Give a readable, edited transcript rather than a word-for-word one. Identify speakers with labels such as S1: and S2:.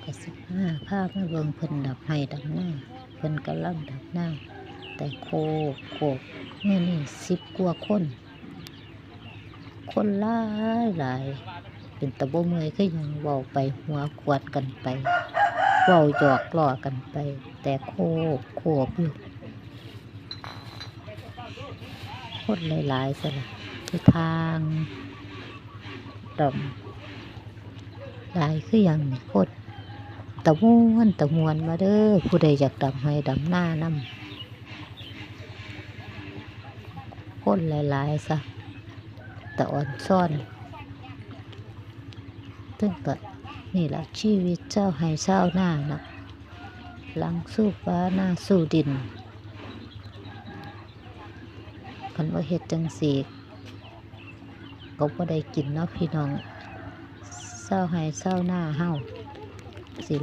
S1: ก็สิพามาเบิ่งเพิ่นดับให้ดับหน้าเพิ่นกำลังดับหน้าแต่โคกเมื่อนี่10 กว่าคนหลายเป็นตะบ่เมื่อยคือหยังเว้าไปหัวขวดกันไปเว้าหยอกล้อกันไปแต่โคกอยู่คนหลายๆซะล่ะคือทางดำหลายคือหยังนี่คนตะมวนมาเด้อผู้ใดอยากดำให้ดำหน้านำคนหลายๆซะตะอ่อนซ่อนตึงก็นี่ล่ะชีวิตเจ้าให้เจ้าหน้านะหลังสู้ฟ้าหน้าสู้ดินคันว่าเฮ็ดจังซี่ก็บ่ได้กินเนาะพี่น้องเจ้าให้เจ้าหน้าเฮาสิ